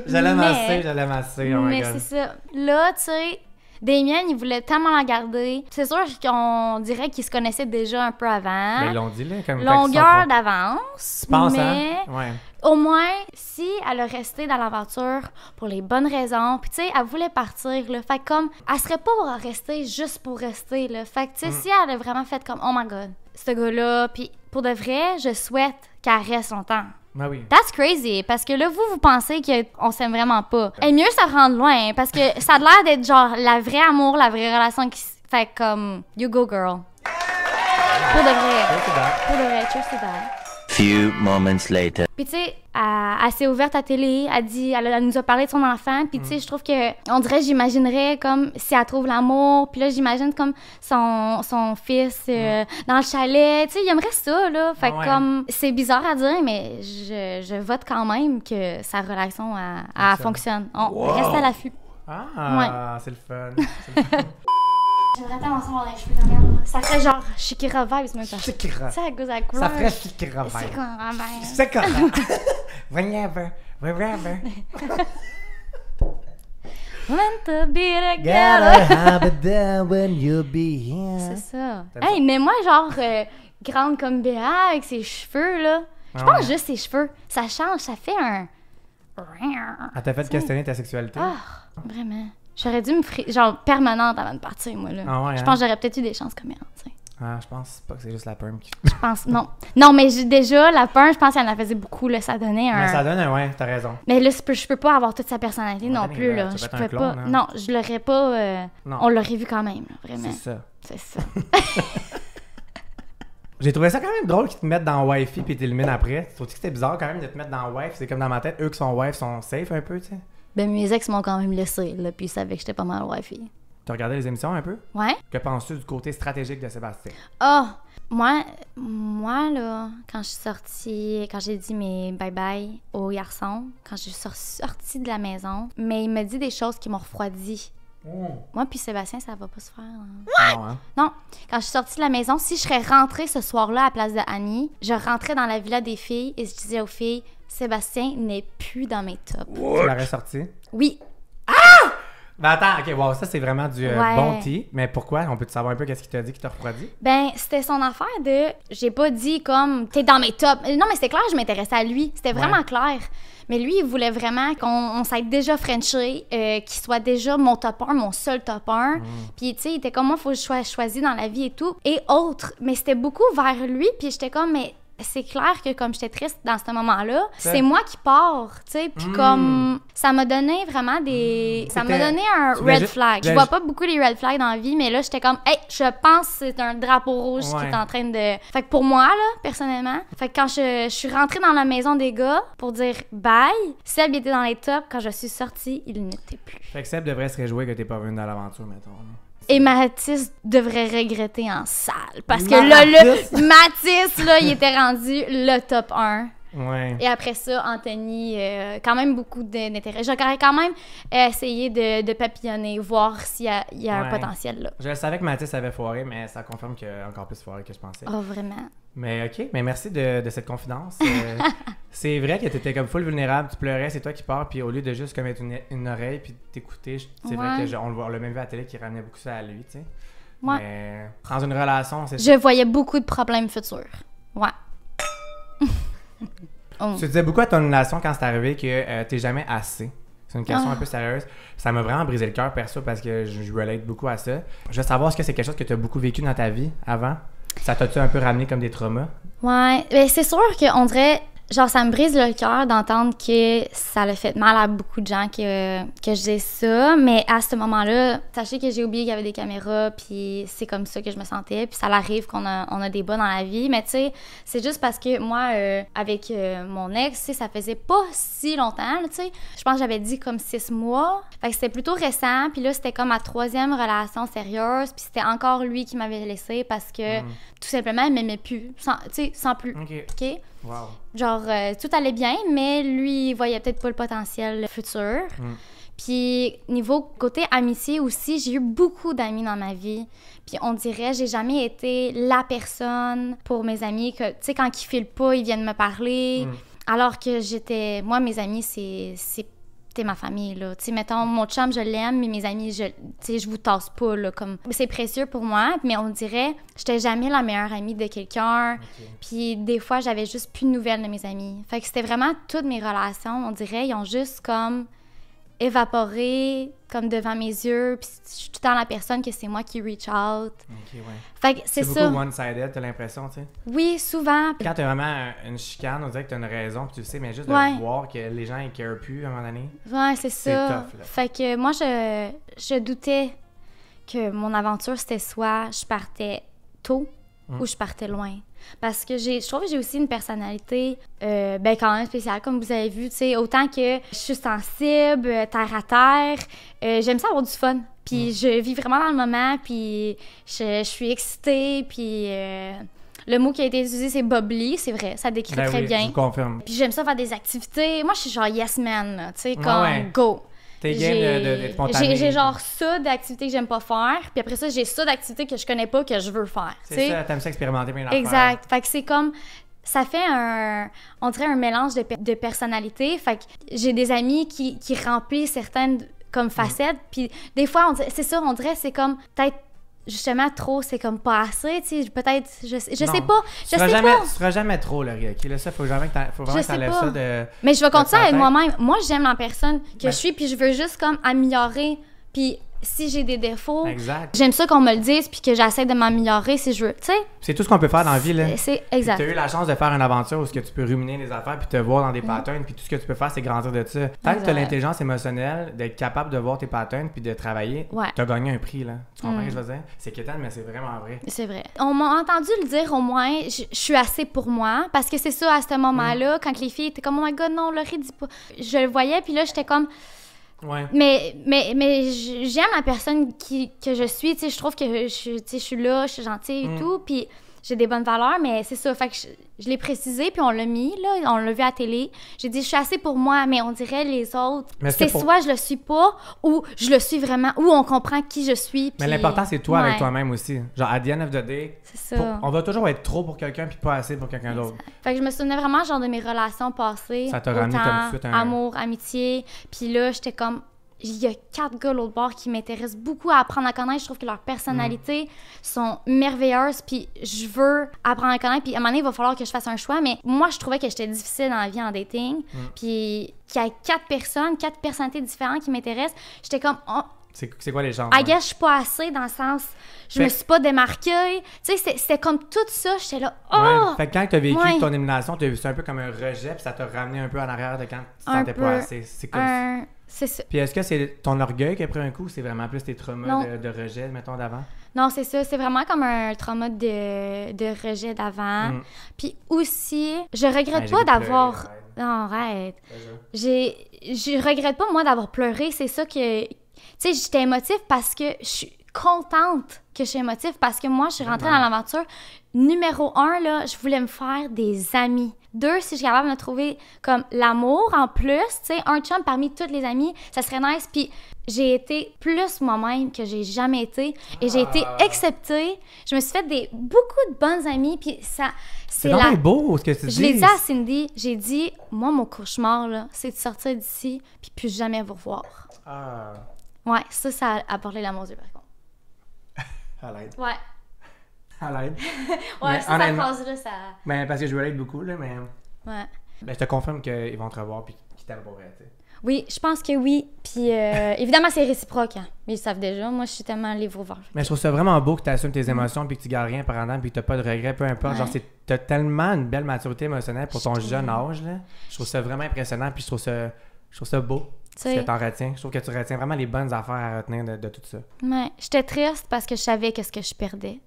J'allais masser, oh my
mais
God.
c'est ça. Là, tu sais... Damien, il voulait tellement la garder. C'est sûr qu'on dirait qu'ils se connaissaient déjà un peu avant.
Mais ils l'ont dit, là, comme
longueur d'avance.
Tu penses,
mais
hein? Ouais.
au moins, si elle a resté dans l'aventure pour les bonnes raisons, puis tu sais, elle voulait partir, là. Fait que comme, elle serait pas restée juste pour rester, là. Fait que tu sais, si elle a vraiment fait comme, oh my God, ce gars-là, puis pour de vrai, je souhaite qu'elle reste longtemps.
Ben oui.
That's crazy, parce que là, vous pensez qu'on s'aime vraiment pas. Et mieux ça rendre loin, parce que ça a l'air d'être genre la vraie amour, la vraie relation qui fait comme, you go girl. Pour de vrai, cheers to that.
Few moments later.
Puis tu sais, elle s'est ouverte à la télé, elle nous a parlé de son enfant, puis tu sais, je trouve que, on dirait, j'imaginerais comme si elle trouve l'amour, puis là, j'imagine comme son fils dans le chalet, tu sais, il aimerait ça, là. Fait que comme, c'est bizarre à dire, mais je vote quand même que sa relation, elle fonctionne. On reste à l'affût.
Ah, c'est le fun.
J'aimerais tellement savoir les cheveux de merde. Ça ferait genre Shakira vibes, même pas.
Shakira.
Ça, à cause à
Ça ferait Shakira vibes. Shakira. Whenever.
Meant to be
Gotta
together.
have it there when you be here.
C'est ça. Hey, mais moi, genre, grande comme Béa, avec ses cheveux, là. Je pense juste ses cheveux. Ça change, ça fait un...
Elle t'a fait questionner ta sexualité?
Ah, vraiment. J'aurais dû me genre permanente avant de partir, moi, là.
Ah ouais,
je pense que j'aurais peut-être eu des chances comme elle, tu sais.
Ah, je pense pas que c'est juste la perm qui...
Je pense, non. Non, mais déjà, la perm, je pense qu'elle en faisait beaucoup, là, ça donnait un...
Mais ça donne ouais, t'as raison.
Mais là, je peux pas avoir toute sa personnalité
Ouais,
non
mais
plus,
là,
là.
tu
Je
peux être
pouvais
un clone,
pas...
hein.
Non, je l'aurais pas...
Non.
On l'aurait vu quand même, là, vraiment.
C'est ça.
C'est ça.
J'ai trouvé ça quand même drôle qu'ils te mettent dans Wi-Fi puis t'élimines après. Tu trouves que c'était bizarre quand même de te mettre dans Wi-Fi? C'est comme dans ma tête, eux qui sont Wi-Fi sont safe un peu, tu sais.
Ben, mes ex m'ont quand même laissé, là, puis ils savaient que j'étais pas mal Wi-Fi.
T'as regardé les émissions un peu?
Ouais?
Que penses-tu du côté stratégique de Sébastien?
Ah! Moi, là, quand je suis sortie, quand j'ai dit mes bye-bye au garçon, quand je suis sortie de la maison, mais il me dit des choses qui m'ont refroidi. Moi puis Sébastien, ça va pas se faire. Hein.
Non, hein?
Non. Quand je suis sortie de la maison, si je serais rentrée ce soir-là à la place de Annie, je rentrais dans la villa des filles et je disais aux filles, Sébastien n'est plus dans mes tops.
Tu l'aurais sorti?
Oui.
Ben attends, ok, wow, ça c'est vraiment du
Ouais.
bon tea. Mais pourquoi? On peut te savoir un peu qu'est-ce qu'il t'a dit qui t'a refroidi?
Ben, c'était son affaire de... J'ai pas dit comme, t'es dans mes tops. Non, mais c'était clair, je m'intéressais à lui. C'était vraiment clair. Mais lui, il voulait vraiment qu'on s'aille déjà frenché, qu'il soit déjà mon top 1, mon seul top 1. Puis, tu sais, il était comme, moi, il faut que je sois choisi dans la vie et tout. Et autres. Mais c'était beaucoup vers lui. Puis j'étais comme, mais c'est clair que comme j'étais triste dans ce moment-là, c'est moi qui pars, tu sais. Puis comme, ça m'a donné vraiment des... Ça m'a donné un
tu voulais
red
juste-
flag. Je vois pas beaucoup les red flags dans la vie, mais là, j'étais comme, hey, je pense que c'est un drapeau rouge qui est en train de... Fait que pour moi, là, personnellement, fait que quand je suis rentrée dans la maison des gars pour dire bye, Seb était dans les tops. Quand je suis sortie, il n'était plus.
Fait que Seb devrait se réjouir que t'es pas venu dans l'aventure, mettons. là.
Et Mathis devrait regretter en salle. Parce que là, Mathis, là, il était rendu le top 1.
Ouais.
Et après ça, Anthony, quand même beaucoup d'intérêt. J'aurais quand même essayé de papillonner, voir s'il y a un potentiel là.
Je savais que Mathis avait foiré, mais ça confirme qu'il a encore plus foiré que je pensais.
Oh, vraiment?
Mais ok, mais merci de cette confidence. C'est vrai que t'étais comme full vulnérable, tu pleurais, c'est toi qui pars, puis au lieu de juste comme être une oreille puis t'écouter, c'est vrai que on l'a même vu à la télé qui ramenait beaucoup ça à lui, tu sais.
Ouais.
Mais dans une relation, c'est
Je voyais beaucoup de problèmes futurs. Ouais. Oh.
Tu disais beaucoup à ton relation quand c'est arrivé que t'es jamais assez. C'est une question un peu sérieuse. Ça m'a vraiment brisé le cœur perso parce que je relate beaucoup à ça. Je veux savoir, est-ce que c'est quelque chose que tu as beaucoup vécu dans ta vie avant? Ça t'a-tu un peu ramené comme des traumas?
Ouais, mais c'est sûr qu'on dirait, genre, ça me brise le cœur d'entendre que ça l'a fait mal à beaucoup de gens que j'ai ça, mais à ce moment-là, sachez que j'ai oublié qu'il y avait des caméras, puis c'est comme ça que je me sentais, puis ça arrive qu'on a des bas dans la vie, mais tu sais, c'est juste parce que moi, avec mon ex, tu sais, ça faisait pas si longtemps, tu sais, je pense que j'avais dit comme 6 mois, fait que c'était plutôt récent, puis là, c'était comme ma 3e relation sérieuse, puis c'était encore lui qui m'avait laissé parce que, tout simplement, il m'aimait plus, tu sais, sans plus, OK?
Wow.
Genre, tout allait bien, mais lui, il voyait peut-être pas le potentiel futur. Puis, niveau côté amitié aussi, j'ai eu beaucoup d'amis dans ma vie. Puis, on dirait, j'ai jamais été la personne pour mes amis que, tu sais, quand ils filent pas, ils viennent me parler. Alors que j'étais... Moi, mes amis, c'était ma famille, là. Tu sais, mettons, mon chum, je l'aime, mais mes amis, tu sais, je vous tasse pas, là, comme... C'est précieux pour moi, mais on dirait, j'étais jamais la meilleure amie de quelqu'un, puis des fois, j'avais juste plus de nouvelles de mes amis. Fait que c'était vraiment toutes mes relations, on dirait, ils ont juste, comme, évaporé, comme, devant mes yeux, puis je suis tout le temps la personne que c'est moi qui reach out.
OK, ouais.
Fait que c'est ça.
beaucoup one-sided, t'as l'impression, tu sais?
Oui, souvent.
Quand t'as vraiment une chicane, on dirait que t'as une raison, puis tu le sais, mais juste de voir que les gens, ils carent plus à un moment donné.
Ouais, c'est ça.
Tough, là.
Fait que moi, je doutais que mon aventure, c'était soit je partais tôt ou je partais loin. Parce que je trouve que j'ai aussi une personnalité ben quand même spéciale, comme vous avez vu, tu sais, autant que je suis sensible, terre à terre, j'aime ça avoir du fun. Puis je vis vraiment dans le moment, puis je suis excitée, puis le mot qui a été utilisé, c'est bubbly, c'est vrai, ça décrit très bien.
Je vous confirme.
Puis j'aime ça faire des activités. Moi, je suis genre yes man, là, tu sais, comme go.
T'es game d'être spontané.
J'ai genre ça d'activités que j'aime pas faire, puis après ça, j'ai ça d'activités que je connais pas, que je veux faire.
C'est ça, t'aimes ça expérimenter plein d'affaires.
Exact. Fait que c'est comme... Ça fait on dirait un mélange de personnalités. Fait que j'ai des amis qui remplissent certaines comme facettes, puis des fois, c'est ça, on dirait c'est comme peut-être justement trop, c'est comme pas assez, tu sais, peut-être, je sais pas,
tu seras jamais trop, là, OK? Là, ça, faut vraiment que t'enlèves ça de...
Mais je vais continuer avec moi-même. Moi, j'aime la personne que je suis, puis je veux juste comme améliorer, puis si j'ai des défauts,
Exact.
j'aime ça qu'on me le dise puis que j'essaie de m'améliorer si je veux, tu sais.
C'est tout ce qu'on peut faire dans la vie, là.
C'est exact.
Tu as eu la chance de faire une aventure où ce que tu peux ruminer les affaires puis te voir dans des patterns, puis tout ce que tu peux faire, c'est grandir de ça. Tant que tu as
Exact.
l'intelligence émotionnelle, d'être capable de voir tes patterns puis de travailler,
Ouais.
tu as gagné un prix, là. Tu comprends ce que je veux dire? C'est quétaine, mais c'est vraiment vrai.
C'est vrai. On m'a entendu le dire au moins, je suis assez pour moi, parce que c'est ça, à ce moment-là, quand les filles étaient comme « Oh my God, non, Laurie, dis pas... » Je le voyais, puis là, j'étais comme...
Ouais.
Mais j'aime la personne que je suis, tu sais, je trouve que je suis là, je suis gentille et tout, puis j'ai des bonnes valeurs, mais c'est ça, fait que je l'ai précisé, puis on l'a mis, là, on l'a vu à la télé. J'ai dit, je suis assez pour moi, mais on dirait les autres,
Mais
c'est soit je le suis pas, ou je le suis vraiment, ou on comprend qui je suis.
Mais
puis-
l'important, c'est toi avec
Ouais,
toi-même aussi. Genre, at the end of the day,
c'est ça.
on va toujours être trop pour quelqu'un puis pas assez pour quelqu'un d'autre.
Fait que je me souvenais vraiment genre de mes relations passées.
Ça t'a ramené
autant
comme tout de suite un-
amour, amitié. Puis là, j'étais comme... Il y a 4 gars l'autre bord qui m'intéressent beaucoup à apprendre à connaître. Je trouve que leurs personnalités sont merveilleuses. Puis je veux apprendre à connaître. Puis à un moment donné, il va falloir que je fasse un choix. Mais moi, je trouvais que j'étais difficile dans la vie en dating. Puis qu'il y a 4 personnes, 4 personnalités différentes qui m'intéressent. J'étais comme... Oh,
C'est quoi les gens?
I guess je suis pas assez dans le sens... Je me suis pas démarquée. Tu sais, c'était comme tout ça. J'étais là... Oh!
Ouais. Fait que quand tu as vécu
Ouais.
ton élimination, tu as vu ça un peu comme un rejet, puis ça t'a ramené un peu en arrière de quand tu te
Un
sentais
peu.
pas assez. C'est comme
C'est ça.
Puis est-ce que c'est ton orgueil qui a pris un coup ou c'est vraiment plus tes traumas
Non.
de rejet, mettons, d'avant?
Non, c'est ça. C'est vraiment comme un trauma de rejet d'avant. Puis aussi, je regrette
Ouais, j'ai
pas
goût de
d'avoir...
pleurer, arrête.
Non, arrête. Je regrette pas, moi, d'avoir pleuré. C'est ça que... Tu sais, j'étais émotive parce que je suis contente que je suis émotive parce que moi, je suis rentrée dans l'aventure. Numéro 1, là, je voulais me faire des amis. 2, si je suis capable de me trouver comme l'amour en plus, tu sais, un chum parmi toutes les amis, ça serait nice. Puis j'ai été plus moi-même que j'ai jamais été et j'ai été acceptée. Je me suis fait beaucoup de bonnes amies, puis ça...
C'est vraiment beau ce que tu dis.
Je l'ai dit à Cindy, j'ai dit, moi, mon cauchemar, là, c'est de sortir d'ici puis plus jamais vous revoir.
Ah,
Ouais, ça a parlé l'amour Dieu, par contre.
à l'aide.
Ouais.
À l'aide.
Ouais,
Mais
ça, cette
honnêtement-
phrase-là, ça...
Ben, parce que je relate beaucoup, là, mais...
Ouais.
Ben, je te confirme qu'ils vont te revoir puis qu'ils t'aiment pour vrai, tu sais.
Oui, je pense que oui. Puis, évidemment, c'est réciproque, hein. Mais ils savent déjà. Moi, je suis tellement allée vous voir.
Mais je trouve ça vraiment beau que tu assumes tes émotions puis que tu gardes rien par en puis que tu pas de regrets, peu importe.
Ouais.
Genre, t'as tellement une belle maturité émotionnelle pour ton jeune âge, là. Je trouve ça vraiment impressionnant puis je trouve ça beau.
Tu
Ce
sais.
que t'en retiens. Je trouve que tu retiens vraiment les bonnes affaires à retenir de tout ça.
Ouais. J'étais triste parce que je savais qu'est-ce que je perdais.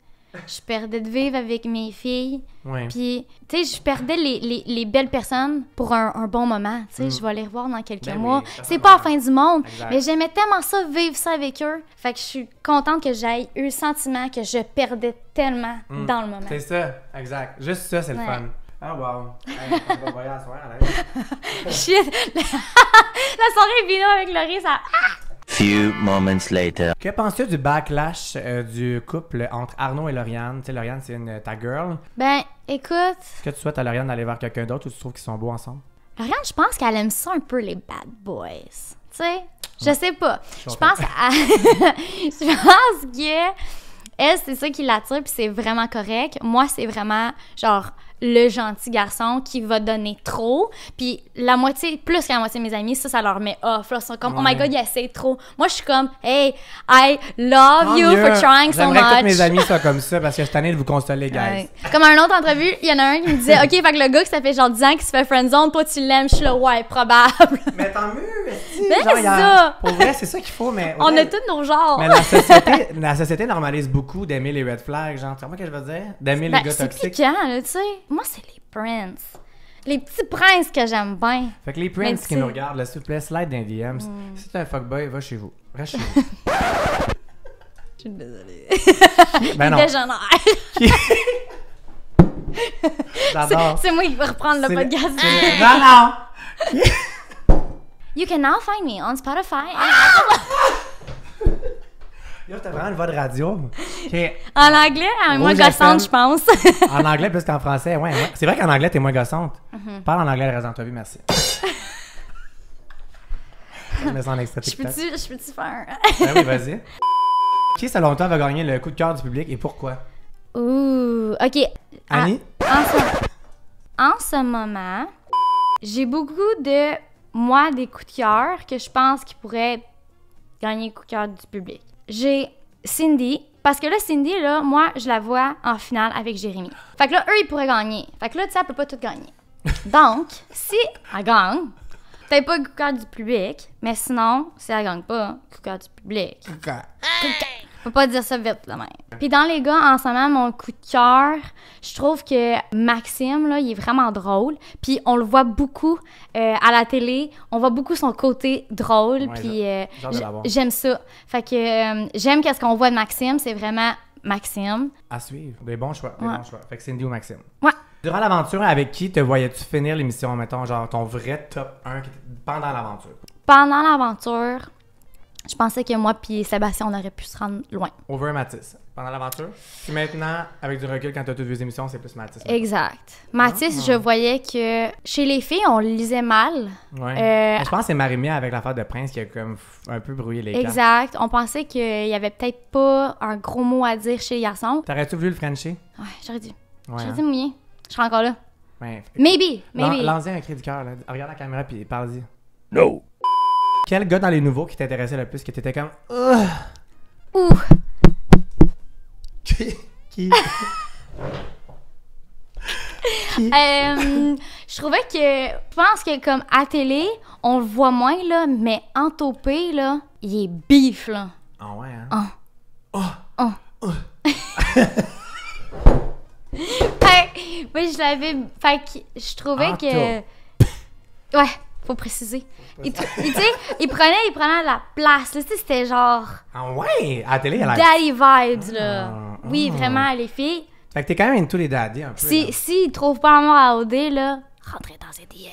Je perdais de vivre avec mes filles.
Ouais.
Puis, tu sais, je perdais les belles personnes pour un bon moment. Tu sais, je vais les revoir dans quelques
Ben
mois.
oui, ça,
C'est
ça
pas la
va.
fin du monde.
Exact.
Mais j'aimais tellement ça, vivre ça avec eux. Fait que je suis contente que j'aie eu le sentiment que je perdais tellement dans le moment.
C'est ça, exact. Juste ça, c'est le
Ouais.
fun. Ah, wow. Hey, on va voyer à soir, là.
Shit! La soirée vino avec Laurie, ça...
Few moments later.
Que penses-tu du backlash du couple entre Arnaud et Lauriane? Tu sais, Lauriane, c'est ta girl.
Ben, écoute...
Est-ce que tu souhaites à Lauriane d'aller vers quelqu'un d'autre ou tu trouves qu'ils sont beaux ensemble?
Lauriane, je pense qu'elle aime ça un peu, les bad boys. Tu sais? Je sais pas. Je
comprends.
pense je pense que elle, c'est ça qui l'attire, puis c'est vraiment correct. Moi, c'est vraiment, genre, le gentil garçon qui va donner trop, puis la moitié, plus que la moitié de mes amis, ça leur met off. Là, ils sont comme, oh my
Ouais.
God, il essaie trop. Moi, je suis comme, hey, I love
Tant
you
mieux.
for trying so
J'aimerais que tous
much.
mes amis soient comme ça parce que je suis tanné de vous consoler, guys.
Ouais. Comme à une autre entrevue, il y en a un qui me disait, OK, fait que le gars que ça fait genre 10 ans qu'il se fait friendzone, toi tu l'aimes, je suis là, ouais, probable.
Mais tant mieux, mais si,
Mais
genre,
c'est
il y a-
ça.
Pour vrai, c'est ça qu'il faut, mais...
On
ouais.
a tous nos genres.
Mais la société normalise beaucoup d'aimer les red flags, genre, tu vois ce que je veux dire? D'aimer
Ben,
les gars
c'est
toxiques.
piquant, là, tu sais. Moi, c'est les princes. Les petits princes que j'aime bien.
Fait que les
Mais
princes
tu
qui
sais-
nous regardent, là, s'il vous plaît, slide dans les DMs. Si t'es un fuckboy, va chez vous. Reste chez vous.
Je suis désolée.
Ben non,
Dégénère.
j'adore.
C'est moi qui vais reprendre le
C'est
podcast.
Non, non!
You can now find me on Spotify.
Yo, t'as vraiment une voix de radio. Ok.
En anglais, moins
Rouge
gossante,
FM.
je pense.
En anglais plus qu'en français, ouais. C'est vrai qu'en anglais, t'es moins gossante.
Mm-hmm.
Parle en anglais le reste d'entrevue, merci. Je mets ça en extrait
Je
TikTok.
peux-tu faire
Ben oui, vas-y. Qui, selon toi, va gagner le coup de cœur du public et pourquoi?
Ouh, OK.
Annie?
En ce moment, j'ai beaucoup de, moi, des coups de cœur que je pense qu'ils pourraient gagner le coup de cœur du public. J'ai Cindy, parce que là, Cindy, là, moi, je la vois en finale avec Jérémy. Fait que là, eux, ils pourraient gagner. Fait que là, tu sais, elle peut pas tout gagner. Donc, si elle gagne, peut-être pas le coup de cœur du public, mais sinon, si elle gagne pas, coup de cœur du public. Faut pas dire ça vite, là, même. Puis dans les gars, en ce moment, mon coup de cœur, je trouve que Maxime, là, il est vraiment drôle. Puis on le voit beaucoup à la télé. On voit beaucoup son côté drôle. Puis j'aime ça. Fait que j'aime qu'est-ce qu'on voit de Maxime. C'est vraiment Maxime.
À suivre. Des bons choix. Des bons choix. Fait que Cindy ou Maxime.
Ouais.
Durant l'aventure, avec qui te voyais-tu finir l'émission, mettons, genre ton vrai top 1 pendant l'aventure?
Pendant l'aventure, je pensais que moi puis Sébastien, on aurait pu se rendre loin.
Over Mathis, pendant l'aventure. Puis maintenant, avec du recul, quand tu as toutes les émissions, c'est plus Mathis.
Exact. Mathis, je voyais que chez les filles, on le lisait mal.
Ouais. Je pense que c'est Marimia avec l'affaire de Prince qui a comme un peu brouillé les cartes.
Exact. On pensait qu'il y avait peut-être pas un gros mot à dire chez les garçons.
T'aurais-tu voulu le Frencher?
Ouais, j'aurais dû.
Ouais,
J'aurais dû mouiller. Je serais encore là.
Ouais.
Maybe.
Lance-y un cri du cœur, là. Regarde la caméra puis parle-y.
No.
Quel gars dans les nouveaux qui t'intéressait le plus, que t'étais comme...
Ouh.
Qui?
Je trouvais que... Je pense que comme à télé, on le voit moins, là, mais en topé, là, il est beef, là.
Ah ouais, hein?
Oui, je l'avais... Fait que je trouvais que... Ouais, faut préciser. Tu sais, il prenait la place, là. Tu sais, c'était genre...
Ah ouais? À la télé, elle a...
Daddy vibes, là. Oui, vraiment, les filles.
Fait que t'es quand même into les daddies, un peu.
Si ils trouvent pas amour à OD, là, rentrez dans ses DM.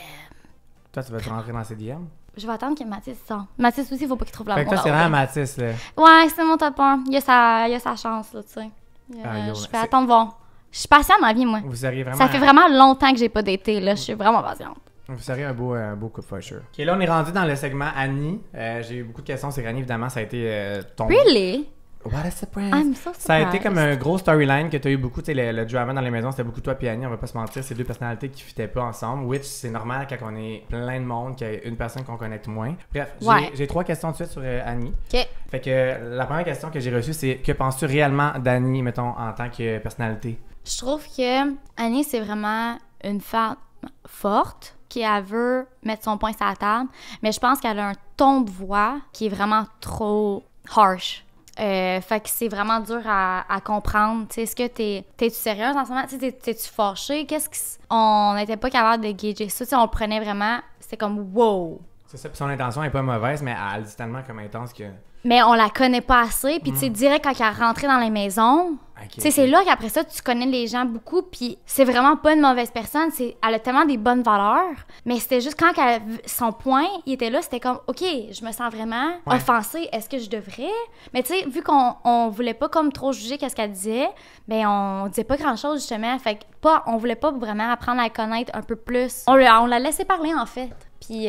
Toi, tu vas te rentrer dans ses DM?
Je vais attendre que Mathis sorte. Mathis aussi, il faut pas qu'il trouve l'amour.
Fait que toi, c'est vraiment Mathis, là.
Ouais, c'est mon top 1. Il a sa chance, là, tu sais. Je vais attendre voir. Je suis patiente dans la vie, moi.
Vous seriez vraiment...
Ça fait vraiment longtemps que j'ai pas d'été, là. Je suis vraiment patiente.
Vous seriez un beau couple, for sure. OK, là, on est rendu dans le segment Annie. J'ai eu beaucoup de questions sur Annie, évidemment. Ça a été ton...
Really?
What a surprise!
I'm so surprised.
Ça a été comme un gros storyline que tu as eu beaucoup. Tu sais, le drama dans les maisons, c'était beaucoup toi et Annie, on va pas se mentir. C'est deux personnalités qui fitaient pas ensemble. Which, c'est normal quand on est plein de monde, qu'il y a une personne qu'on connecte moins. Bref, j'ai 3 questions de suite sur Annie.
OK.
Fait que la première question que j'ai reçue, c'est que penses-tu réellement d'Annie, mettons, en tant que personnalité?
Je trouve que Annie, c'est vraiment une femme forte qui elle veut mettre son point sur la table, mais je pense qu'elle a un ton de voix qui est vraiment trop harsh. Fait que c'est vraiment dur à comprendre. Tu sais, est-ce que t'es-tu sérieuse en ce moment? T'es-tu fâchée? On n'était pas capable de gager ça. Tu sais, on le prenait vraiment... C'était comme « wow ».
C'est ça, puis son intention est pas mauvaise, mais elle dit tellement comme intense que...
Mais on la connaît pas assez. Puis tu sais, direct quand elle rentrait dans les maisons... Tu sais, c'est là qu'après ça, tu connais les gens beaucoup, puis c'est vraiment pas une mauvaise personne. Elle a tellement des bonnes valeurs, mais c'était juste quand son point, il était là, c'était comme, OK, je me sens vraiment offensée, est-ce que je devrais? Mais tu sais, vu qu'on voulait pas comme trop juger qu'est-ce qu'elle disait, ben on disait pas grand-chose, justement. Fait que on voulait pas vraiment apprendre à la connaître un peu plus. On la laissait parler, en fait. Puis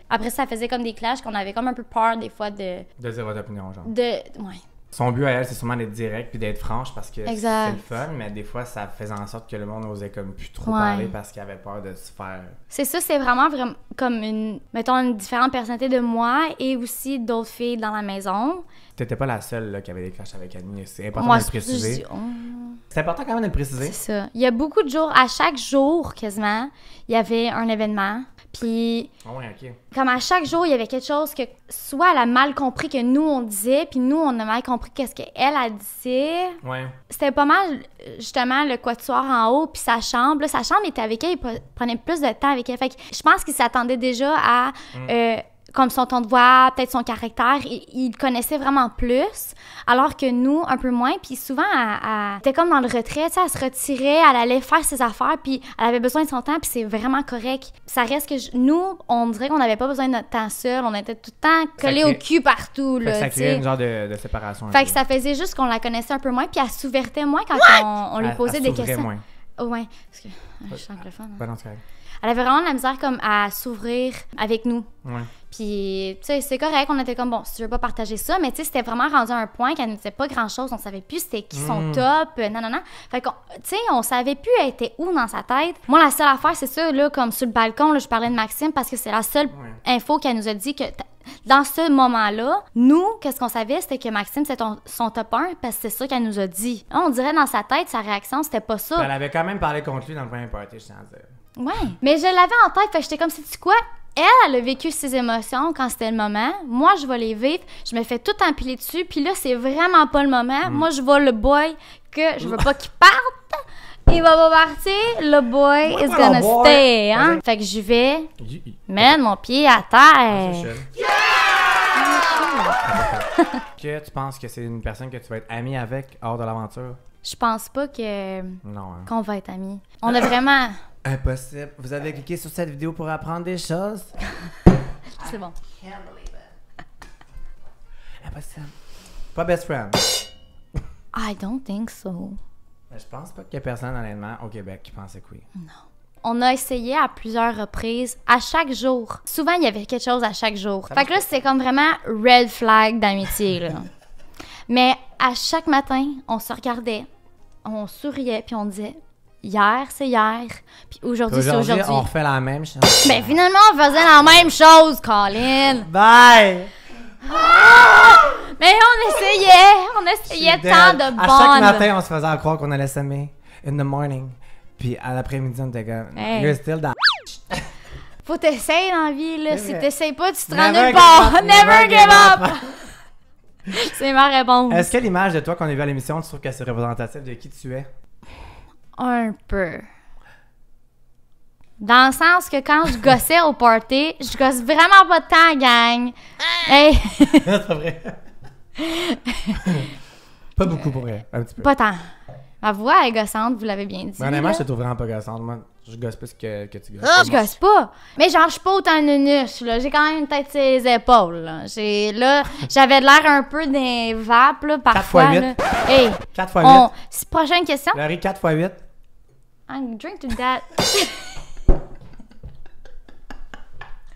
après ça faisait comme des clashs qu'on avait comme un peu peur, des fois, de
dire votre opinion, genre.
Ouais.
Son but à elle, c'est sûrement d'être direct puis d'être franche parce que
exact.
C'est le fun, mais des fois, ça faisait en sorte que le monde n'osait comme plus trop parler parce qu'il avait peur de se faire...
C'est ça, c'est vraiment comme une différente personnalité de moi et aussi d'autres filles dans la maison.
T'étais pas la seule là, qui avait des clashs avec Annie, c'est important de le préciser. C'est important quand même de le préciser.
C'est ça. Il y a beaucoup de jours, à chaque jour quasiment, il y avait un événement. Puis, comme à chaque jour, il y avait quelque chose que soit elle a mal compris que nous, on disait, puis nous, on a mal compris qu'est-ce qu'elle a dit.
Ouais.
C'était pas mal, justement, le quatuor en haut, puis sa chambre. Là, sa chambre était avec elle, il prenait plus de temps avec elle. Fait que je pense qu'il s'attendait déjà à... comme son ton de voix, peut-être son caractère, il connaissait vraiment plus, alors que nous, un peu moins, puis souvent, elle était comme dans le retrait, tu sais, elle se retirait, elle allait faire ses affaires, puis elle avait besoin de son temps, puis c'est vraiment correct. Ça reste que nous, on dirait qu'on n'avait pas besoin de notre temps seul, on était tout le temps collés au cul partout, là,
ça créait une genre de séparation.
Fait que ça faisait juste qu'on la connaissait un peu moins, puis elle s'ouvertait moins quand on lui posait des questions. Moins. Oh, ouais, parce que je suis anglophone.
Ben non, c'est correct.
Elle avait vraiment de la misère comme à s'ouvrir avec nous.
Ouais.
Puis, tu sais, c'est correct, on était comme, bon, si tu veux pas partager ça, mais tu sais, c'était vraiment rendu à un point qu'elle ne disait pas grand-chose, on savait plus c'était qui son top, non. Fait que, tu sais, on savait plus elle était où dans sa tête. Moi, la seule affaire, c'est ça, là, comme sur le balcon, là, je parlais de Maxime parce que c'est la seule info qu'elle nous a dit que dans ce moment-là, nous, qu'est-ce qu'on savait, c'était que Maxime, c'était son top 1 parce que c'est ça qu'elle nous a dit. Là, on dirait dans sa tête, sa réaction, c'était pas ça.
Elle avait quand même parlé contre lui dans le premier party, je tiens à dire.
Ouais. Mais je l'avais en tête, fait que j'étais comme, sais-tu quoi? Elle a vécu ses émotions quand c'était le moment. Moi, je vais les vivre. Je me fais tout empiler dessus. Puis là, c'est vraiment pas le moment. Moi, je vois le boy que je veux pas qu'il parte. Il va pas partir. Le boy is gonna stay. Hein? Fait que je vais mettre mon pied à terre.
Que tu penses que c'est une personne que tu vas être amie avec hors de l'aventure?
Je pense pas que
Non, hein.
qu'on va être amis. On a vraiment...
Impossible. Vous avez cliqué sur cette vidéo pour apprendre des choses?
C'est bon.
Impossible. Pas best friend.
I don't think so.
Mais je pense pas qu'il y ait personne, honnêtement, au Québec qui pensait que oui.
On a essayé à plusieurs reprises, à chaque jour. Souvent, il y avait quelque chose à chaque jour. Fait que là, c'est comme vraiment red flag d'amitié, là. Mais à chaque matin, on se regardait, on souriait, puis on disait... Hier, c'est hier. Puis aujourd'hui, c'est aujourd'hui.
On refait la même chose.
Mais finalement, on faisait la même chose, Colin.
Bye!
Mais on essayait tant de bonnes.
À chaque matin, on se faisait croire qu'on allait s'aimer. In the morning. Puis à l'après-midi, on était comme...
Hey.
You're still down.
Faut t'essayer dans la vie, là. Si t'essayes pas, tu te rends
Never
nulle part.
give up,
Never give up! C'est ma réponse.
Est-ce que l'image de toi qu'on a vue à l'émission, tu trouves que c'est représentatif de qui tu es?
Un peu. Dans le sens que quand je gossais au party, je gosse vraiment pas de temps, gang. Hey!
C'est pas vrai. Pas beaucoup pour elle, un petit peu.
Pas tant. Ma voix est gossante, vous l'avez bien dit.
Mais honnêtement,
là.
je te trouve vraiment pas gossante. Moi, je gosse plus que tu gosses.
Je gosse pas. Mais genre, je suis pas autant nunuche, là. J'ai quand même une tête sur les épaules, là. J'avais de l'air un peu des vapes, là, parfois.
4 x 8.
Là. Hey!
4 x 8.
Prochaine question.
Laurie, 4 x 8.
I'm drink to that.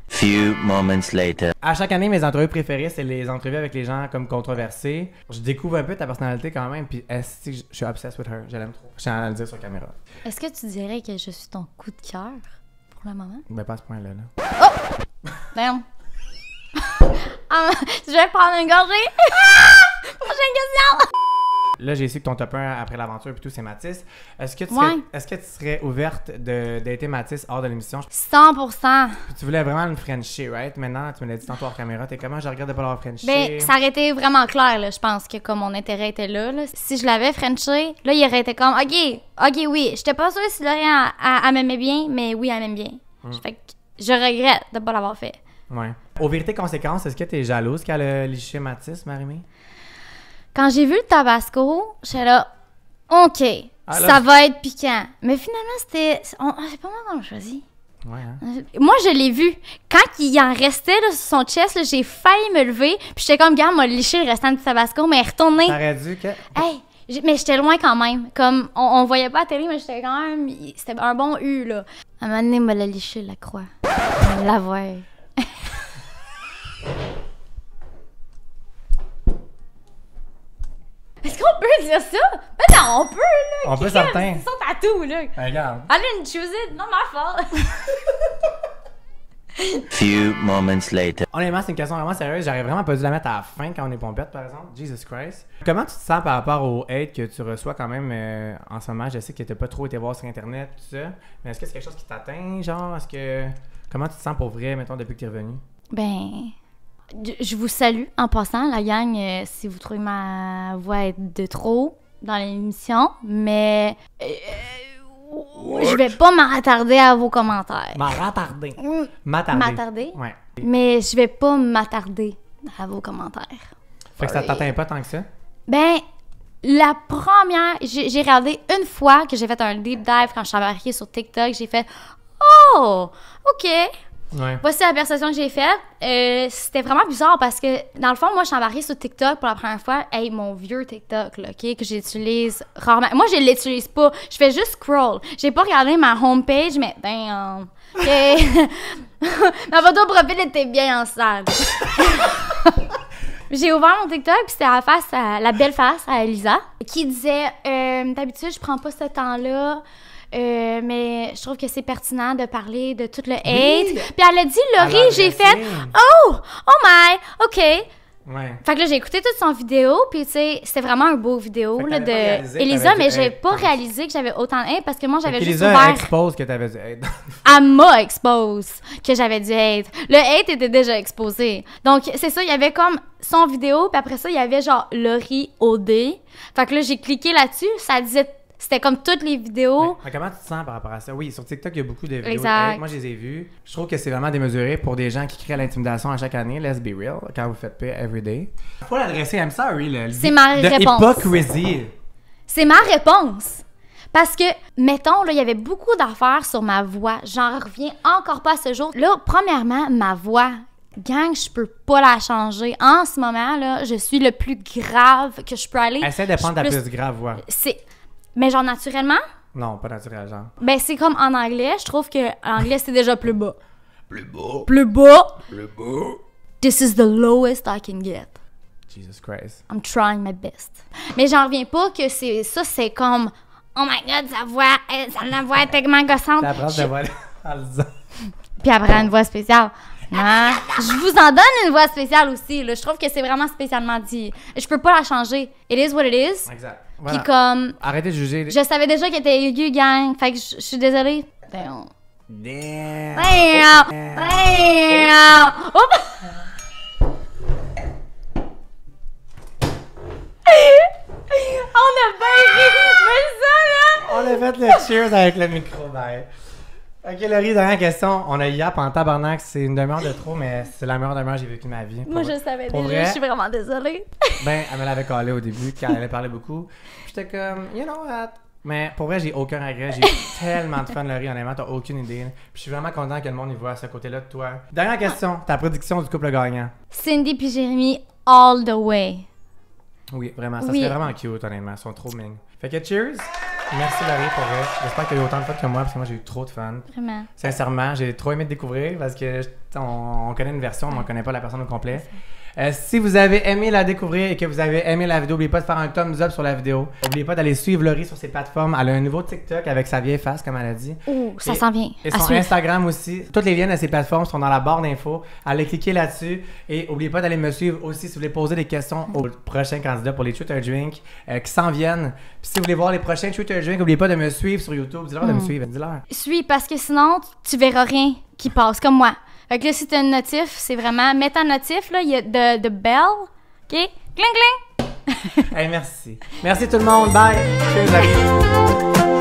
Few moments later.
À chaque année, mes entrevues préférées, c'est les entrevues avec les gens comme controversés. Je découvre un peu ta personnalité quand même, puis je suis obsessed with her. Je l'aime trop. Je tiens à le dire sur caméra.
Est-ce que tu dirais que je suis ton coup de cœur pour le moment?
Ben, pas à ce point-là. Là.
Damn. Je vais prendre une gorgée. Prochaine question.
Là, j'ai su que ton top 1 après l'aventure et tout, c'est Mathis. Est-ce que tu serais ouverte de dater Mathis hors de l'émission?
100%.
Puis tu voulais vraiment une Frenchie, right? Maintenant, tu me l'as dit tantôt hors caméra. T'es comment? Je regarde de pas l'avoir Frenchie.
Ben, ça aurait été vraiment clair, là. Je pense que comme mon intérêt était là. Si je l'avais Frenché, là, il aurait été comme, OK, oui. J'étais pas sûre si Laurent, elle m'aimait bien, mais oui, elle m'aime bien. Fait que je regrette de pas l'avoir fait.
Ouais. Aux vérités conséquences, est-ce que t'es jalouse qu'elle a liché Mathis, Marie-Mé?
Quand j'ai vu le tabasco, j'étais là, OK, ça va être piquant. Mais finalement, c'était... c'est pas moi qu'on l'a choisi.
Ouais, hein?
Moi, je l'ai vu. Quand il en restait là, sur son chest, là, j'ai failli me lever. Puis j'étais comme, gars, m'a liché le restant du tabasco, mais retourné.
T'aurais dû que...
Hey, mais j'étais loin quand même. Comme, on voyait pas la télé, mais j'étais quand même... C'était un bon U, là. À un moment donné, il m'a liché la croix. La voir. Est-ce qu'on peut dire ça? Ben non, on peut, là!
On peut, certain.
C'est son tatou, là!
Ben, regarde.
Allez, une choose it, non, ma faute!
Few moments later.
Honnêtement, c'est une question vraiment sérieuse. J'aurais vraiment pas dû la mettre à la fin quand on est pompette, par exemple. Jesus Christ. Comment tu te sens par rapport au hate que tu reçois quand même en ce moment? Je sais que t'as pas trop été voir sur Internet, tout ça. Mais est-ce que c'est quelque chose qui t'atteint, genre? Comment tu te sens pour vrai, mettons, depuis que t'es revenu?
Ben... Je vous salue en passant, la gang, si vous trouvez ma voix être de trop dans l'émission, mais je vais pas m'attarder à vos commentaires. M'attarder?
Ouais.
Mais je vais pas m'attarder à vos commentaires.
Fait que ça t'atteint pas tant que ça?
Ben, la première, j'ai regardé une fois que j'ai fait un deep dive quand je suis embarquée sur TikTok, j'ai fait « Oh, OK ».
Ouais.
Voici la perception que j'ai faite. C'était vraiment bizarre parce que, dans le fond, moi, je suis embarquée sur TikTok pour la première fois. Hey, mon vieux TikTok, là, OK, que j'utilise rarement. Moi, je l'utilise pas. Je fais juste scroll. J'ai pas regardé ma homepage, mais damn. OK. Ma photo de profil était bien en salle. J'ai ouvert mon TikTok, puis c'était la belle face à Elisa, qui disait d'habitude, je prends pas ce temps-là. mais je trouve que c'est pertinent de parler de tout le hate. Puis elle a dit, Laurie,
Elle a
j'ai
agressé.
fait, oh my, OK.
Ouais.
Fait que là, j'ai écouté toute son vidéo, puis tu sais, c'était vraiment un beau vidéo
Fait que
là,
t'avais pas réalisé
de
que
Elisa,
t'avais
mais
du
j'ai
hate,
pas
pense.
réalisé que j'avais autant de hate parce que moi, j'avais juste
Elisa
ouvert.
expose que t'avais du hate.
Elle m'a expose que j'avais du hate. Le hate était déjà exposé. Donc, c'est ça, il y avait comme son vidéo, puis après ça, il y avait genre Laurie OD. Fait que là, j'ai cliqué là-dessus, ça disait. C'était comme toutes les vidéos.
Mais comment tu te sens par rapport à ça? Oui, sur TikTok, il y a beaucoup de vidéos.
Exact.
Hate. Moi, je les ai vues. Je trouve que c'est vraiment démesuré pour des gens qui créent l'intimidation à chaque année. Let's be real. Quand vous faites pire everyday. Faut l'adresser. I'm sorry.
C'est ma réponse.
Hypocrisy.
C'est ma réponse. Parce que, mettons, là, il y avait beaucoup d'affaires sur ma voix. J'en reviens encore pas à ce jour. Là, premièrement, ma voix. Gang, je peux pas la changer. En ce moment, là, je suis le plus grave que je peux aller.
Essaie de prendre ta
Je suis
plus grave voix.
Mais genre, naturellement,
Non, pas naturel, genre.
ben c'est comme en anglais. Je trouve que en anglais, c'est déjà plus bas.
Plus beau.
Plus bas.
Plus beau.
This is the lowest I can get.
Jesus Christ.
I'm trying my best. Mais j'en reviens pas que c'est comme... Oh my God, sa voix est tellement gossante.
La phrase de voix en le disant.
Puis après, une voix spéciale. Non. Je vous en donne une voix spéciale aussi. Là. Je trouve que c'est vraiment spécialement dit. Je peux pas la changer. It is what it is.
Exact.
Puis
Voilà.
comme...
Arrêtez de juger.
Je savais déjà qu'elle était aiguë, gang. Fait que je suis désolée. Damn.
Damn.
Damn. Damn. Oups. On a bien ri. Mais ça, là...
On a fait le cheers avec le micro, bye. Ok, Laurie, dernière question. On a yap en tabarnak. C'est une demi-heure de trop, mais c'est la meilleure demi-heure que j'ai vécue de ma vie.
Moi,
Pour-
je savais
pour
déjà.
vrai?
Je suis vraiment désolée.
Ben, elle me l'avait collé au début, quand elle parlait beaucoup. J'étais comme, you know what? Mais pour vrai, j'ai aucun regret. J'ai eu tellement de fun, Laurie, honnêtement, t'as aucune idée. Puis je suis vraiment content que le monde y voit à ce côté-là de toi. Dernière question, ta prédiction du couple gagnant.
Cindy puis Jérémy, all the way.
Oui, vraiment, ça
Oui.
serait vraiment cute, honnêtement. Ils sont trop mignons. Fait que cheers! Merci, Laurie, pour vrai. J'espère que t'as eu autant de fun que moi, parce que moi, j'ai eu trop de fun.
Vraiment.
Sincèrement, j'ai trop aimé te découvrir parce que on connaît une version, mais on connaît pas la personne au complet. Si vous avez aimé la découvrir et que vous avez aimé la vidéo, n'oubliez pas de faire un thumbs up sur la vidéo. N'oubliez pas d'aller suivre Laurie sur ses plateformes. Elle a un nouveau TikTok avec sa vieille face, comme elle a dit.
Ouh, ça
Et-
s'en vient.
Et
À
son
suivre.
Instagram aussi. Toutes les liens de ses plateformes sont dans la barre d'infos. Allez cliquer là-dessus. Et n'oubliez pas d'aller me suivre aussi si vous voulez poser des questions aux prochains candidats pour les Twitter Drinks qui s'en viennent. Puis si vous voulez voir les prochains Twitter Drinks, n'oubliez pas de me suivre sur YouTube. Dis-leur de me suivre. Dis-leur.
Suis, parce que sinon, tu verras rien qui passe, comme moi. Fait que là, si t'as une notif, c'est vraiment... Mets ta notif, là, il y a de bell, OK? Cling, cling!
Hey, merci. Merci tout le monde. Bye. Cheers, Laurie.